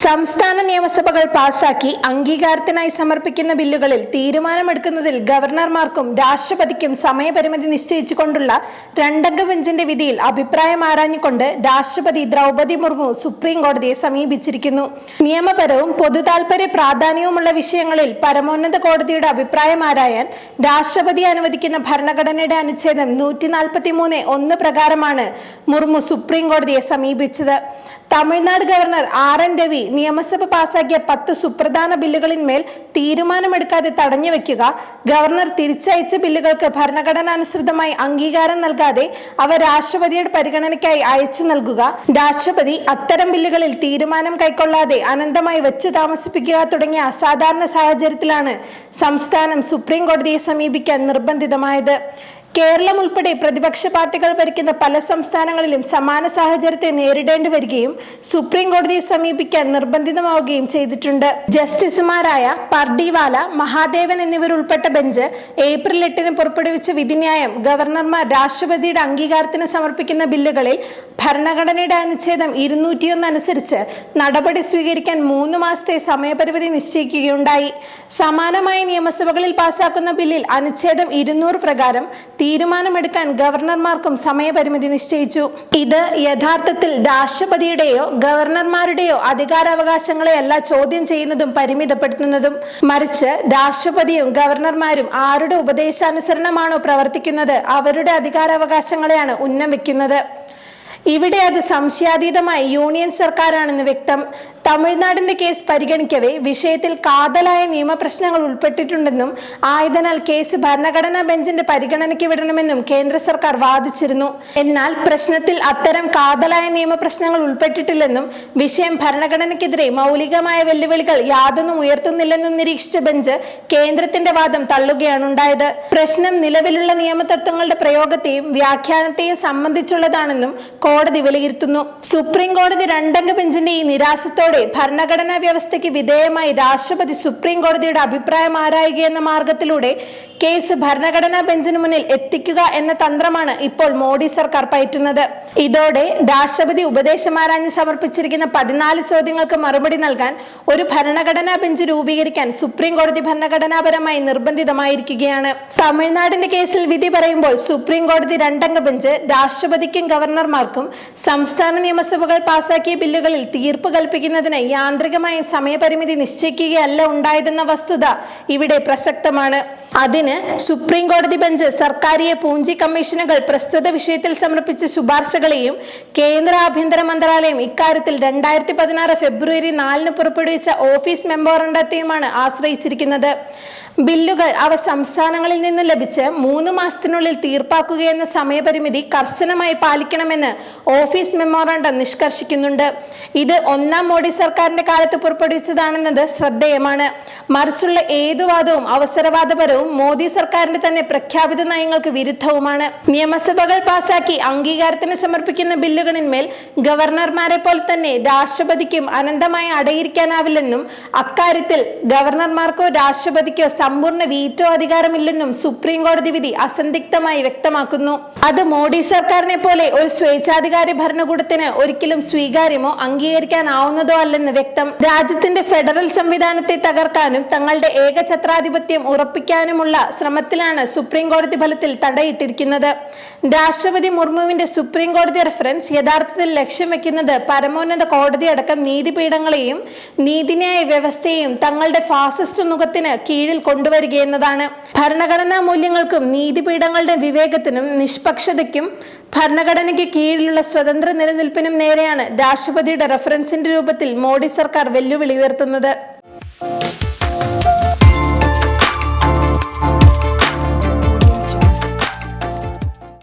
സംസ്ഥാന നിയമസഭകൾ പാസാക്കി അംഗീകാരത്തിനായി സമർപ്പിക്കുന്ന ബില്ലുകളിൽ തീരുമാനമെടുക്കുന്നതിൽ ഗവർണർമാർക്കും രാഷ്ട്രപതിക്കും സമയപരിമിതി നിശ്ചയിച്ചുകൊണ്ടുള്ള രണ്ടംഗ ബെഞ്ചിന്റെ വിധിയിൽ അഭിപ്രായം ആരാഞ്ഞുകൊണ്ട് രാഷ്ട്രപതി ദ്രൗപദി മുർമു സുപ്രീം കോടതിയെ സമീപിച്ചിരിക്കുന്നു. നിയമപരവും പൊതുതാൽപര്യ പ്രാധാന്യവുമുള്ള വിഷയങ്ങളിൽ പരമോന്നത കോടതിയുടെ അഭിപ്രായം ആരായാൻ രാഷ്ട്രപതി അനുവദിക്കുന്ന ഭരണഘടനയുടെ അനുച്ഛേദം 143(1) പ്രകാരമാണ് മുർമു സുപ്രീം കോടതിയെ സമീപിച്ചത്. തമിഴ്നാട് ഗവർണർ RN രവി നിയമസഭ പാസാക്കിയ 10 സുപ്രധാന ബില്ലുകളിന്മേൽ തീരുമാനമെടുക്കാതെ തടഞ്ഞുവെക്കുക, ഗവർണർ തിരിച്ചയച്ച ബില്ലുകൾക്ക് ഭരണഘടനാനുസൃതമായി അംഗീകാരം നൽകാതെ അവ രാഷ്ട്രപതിയുടെ പരിഗണനയ്ക്കായി അയച്ചു നൽകുക, രാഷ്ട്രപതി അത്തരം ബില്ലുകളിൽ തീരുമാനം കൈക്കൊള്ളാതെ അനന്തമായി വെച്ചു താമസിപ്പിക്കുക തുടങ്ങിയ അസാധാരണ സാഹചര്യത്തിലാണ് സംസ്ഥാനം സുപ്രീം കോടതിയെ സമീപിക്കാൻ നിർബന്ധിതമായത്. കേരളം ഉൾപ്പെടെ പ്രതിപക്ഷ പാർട്ടികൾ ഭരിക്കുന്ന പല സംസ്ഥാനങ്ങളിലും സമാന സാഹചര്യത്തെ നേരിടേണ്ടി വരികയും സുപ്രീം കോടതിയെ സമീപിക്കാൻ നിർബന്ധിതമാവുകയും ചെയ്തിട്ടുണ്ട്. ജസ്റ്റിസുമാരായ പർഡിവാല, മഹാദേവൻ എന്നിവരുൾപ്പെട്ട ബെഞ്ച് ഏപ്രിൽ 8 പുറപ്പെടുവിച്ച വിധിന്യായം ഗവർണർമാർ രാഷ്ട്രപതിയുടെ അംഗീകാരത്തിന് സമർപ്പിക്കുന്ന ബില്ലുകളിൽ ഭരണഘടനയുടെ അനുച്ഛേദം 201 അനുസരിച്ച് നടപടി സ്വീകരിക്കാൻ 3 മാസത്തെ സമയപരിമിതി നിശ്ചയിക്കുകയുണ്ടായി. സമാനമായി നിയമസഭകളിൽ പാസാക്കുന്ന ബില്ലിൽ അനുച്ഛേദം 200 പ്രകാരം തീരുമാനമെടുക്കാൻ ഗവർണർമാർക്കും സമയപരിമിതി നിശ്ചയിച്ചു. ഇത് യഥാർത്ഥത്തിൽ രാഷ്ട്രപതിയുടെയോ ഗവർണർമാരുടെയോ അധികാരാവകാശങ്ങളെയല്ല ചോദ്യം ചെയ്യുന്നതും പരിമിതപ്പെടുത്തുന്നതും, മറിച്ച് രാഷ്ട്രപതിയും ഗവർണർമാരും ആരുടെ ഉപദേശാനുസരണമാണോ പ്രവർത്തിക്കുന്നത് അവരുടെ അധികാരാവകാശങ്ങളെയാണ് ഉന്നം വെക്കുന്നത്. ഇവിടെ അത് സംശയാതീതമായി യൂണിയൻ സർക്കാരാണെന്ന് വ്യക്തം. തമിഴ്നാടിന്റെ കേസ് പരിഗണിക്കവേ വിഷയത്തിൽ കാതലായ നിയമപ്രശ്നങ്ങൾ ഉൾപ്പെട്ടിട്ടുണ്ടെന്നും ആയതിനാൽ കേസ് ഭരണഘടനാ ബെഞ്ചിന്റെ പരിഗണനയ്ക്ക് വിടണമെന്നും കേന്ദ്ര സർക്കാർ വാദിച്ചിരുന്നു. എന്നാൽ പ്രശ്നത്തിൽ അത്തരം കാതലായ നിയമപ്രശ്നങ്ങൾ ഉൾപ്പെട്ടിട്ടില്ലെന്നും വിഷയം ഭരണഘടനയ്ക്കെതിരെ മൗലികമായ വെല്ലുവിളികൾ യാതൊന്നും ഉയർത്തുന്നില്ലെന്നും നിരീക്ഷിച്ച ബെഞ്ച് കേന്ദ്രത്തിന്റെ വാദം തള്ളുകയാണുണ്ടായത്. പ്രശ്നം നിലവിലുള്ള നിയമതത്വങ്ങളുടെ പ്രയോഗത്തെയും വ്യാഖ്യാനത്തെയും സംബന്ധിച്ചുള്ളതാണെന്നും കോടതി വിലയിരുത്തുന്നു. സുപ്രീം കോടതി രണ്ടംഗ ബെഞ്ചിന്റെ ഈ നിരാസത്തോടെ ഭരണഘടനാ വ്യവസ്ഥയ്ക്ക് വിധേയമായി രാഷ്ട്രപതി സുപ്രീം കോടതിയുടെ അഭിപ്രായം ആരായുകയെന്ന മാർഗത്തിലൂടെ കേസ് ഭരണഘടനാ ബെഞ്ചിന് മുന്നിൽ എത്തിക്കുക എന്ന തന്ത്രമാണ് ഇപ്പോൾ മോഡി സർക്കാർ പയറ്റുന്നത്. ഇതോടെ രാഷ്ട്രപതി ഉപദേശമാരാഞ്ഞ് സമർപ്പിച്ചിരിക്കുന്ന 14 ചോദ്യങ്ങൾക്ക് മറുപടി നൽകാൻ ഒരു ഭരണഘടനാ ബെഞ്ച് രൂപീകരിക്കാൻ സുപ്രീം കോടതി ഭരണഘടനാപരമായി നിർബന്ധിതമായിരിക്കുകയാണ്. തമിഴ്നാടിന്റെ കേസിൽ വിധി പറയുമ്പോൾ സുപ്രീം കോടതി രണ്ടംഗ ബെഞ്ച് രാഷ്ട്രപതിക്കും ഗവർണർമാർക്കും സംസ്ഥാന നിയമസഭകൾ പാസാക്കിയ ബില്ലുകളിൽ തീർപ്പ് കൽപ്പിക്കുന്നതിന് യാന്ത്രികമായി സമയപരിമിതി നിശ്ചയിക്കുകയല്ല ഉണ്ടായതെന്ന വസ്തുത ഇവിടെ പ്രസക്തമാണ്. അതിന് സുപ്രീം കോടതി ബെഞ്ച് സർക്കാരിയെ പൂഞ്ചി കമ്മീഷനുകൾ പ്രസ്തുത വിഷയത്തിൽ സമർപ്പിച്ച ശുപാർശകളെയും കേന്ദ്ര ആഭ്യന്തര മന്ത്രാലയം ഇക്കാര്യത്തിൽ 2016 ഫെബ്രുവരി 4 പുറപ്പെടുവിച്ച ഓഫീസ് മെമ്മോറണ്ടത്തെയുമാണ് ആശ്രയിച്ചിരിക്കുന്നത്. ബില്ലുകൾ അവ സംസ്ഥാനങ്ങളിൽ നിന്ന് ലഭിച്ച് 3 മാസത്തിനുള്ളിൽ തീർപ്പാക്കുകയെന്ന സമയപരിമിതി കർശനമായി പാലിക്കണമെന്ന് ഓഫീസ് മെമ്മോറണ്ടം നിഷ്കർഷിക്കുന്നുണ്ട്. ഇത് 1ാം മോഡി സർക്കാരിന്റെ കാലത്ത് പുറപ്പെടുവിച്ചതാണെന്നത് ശ്രദ്ധേയമാണ്. മറിച്ചുള്ള ഏതു വാദവും അവസരവാദപരവും മോദി സർക്കാരിന്റെ തന്നെ പ്രഖ്യാപിത നയങ്ങൾക്ക് വിരുദ്ധവുമാണ്. നിയമസഭകൾ പാസാക്കി അംഗീകാരത്തിന് സമർപ്പിക്കുന്ന ബില്ലുകളിന്മേൽ ഗവർണർമാരെ പോലെ തന്നെ രാഷ്ട്രപതിക്കും അനന്തമായി അടയിരിക്കാനാവില്ലെന്നും അക്കാര്യത്തിൽ ഗവർണർമാർക്കോ രാഷ്ട്രപതിക്കോ സമ്പൂർണ്ണ വീറ്റോ അധികാരമില്ലെന്നും സുപ്രീം കോടതി വിധി അസന്ദിഗ്ധമായി വ്യക്തമാക്കുന്നു. അത് മോഡി സർക്കാരിനെ പോലെ ഒരു സ്വേച്ഛാധികാരി ഭരണകൂടത്തിന് ഒരിക്കലും സ്വീകാര്യമോ അംഗീകരിക്കാനാവുന്നതോ അല്ലെന്ന് വ്യക്തം. രാജ്യത്തിന്റെ ഫെഡറൽ സംവിധാനത്തെ തകർക്കാനും തങ്ങളുടെ ഏകഛത്രാധിപത്യം ഉറപ്പിക്കാനുമുള്ള ശ്രമത്തിലാണ് സുപ്രീം കോടതി ഫലത്തിൽ തടയിട്ടിരിക്കുന്നത്. രാഷ്ട്രപതി മുർമുവിന്റെ സുപ്രീം കോടതി റെഫറൻസ് യഥാർത്ഥത്തിൽ ലക്ഷ്യം വെക്കുന്നത് പരമോന്നത കോടതി അടക്കം നീതിപീഠങ്ങളെയും നീതിന്യായ വ്യവസ്ഥയെയും തങ്ങളുടെ ഫാസിസ്റ്റ് മുഖത്തിന് കീഴിൽ കൊണ്ടുവരികയെന്നതാണ്. ഭരണഘടനാ മൂല്യങ്ങൾക്കും നീതിപീഠങ്ങളുടെ വിവേകത്തിനും നിഷ്പക്ഷതയ്ക്കും ഭരണഘടനയ്ക്ക് കീഴിലുള്ള സ്വതന്ത്ര നിലനിൽപ്പിനും നേരെയാണ് രാഷ്ട്രപതിയുടെ റെഫറൻസിന്റെ രൂപത്തിൽ മോഡി സർക്കാർ വെല്ലുവിളി ഉയർത്തുന്നത്.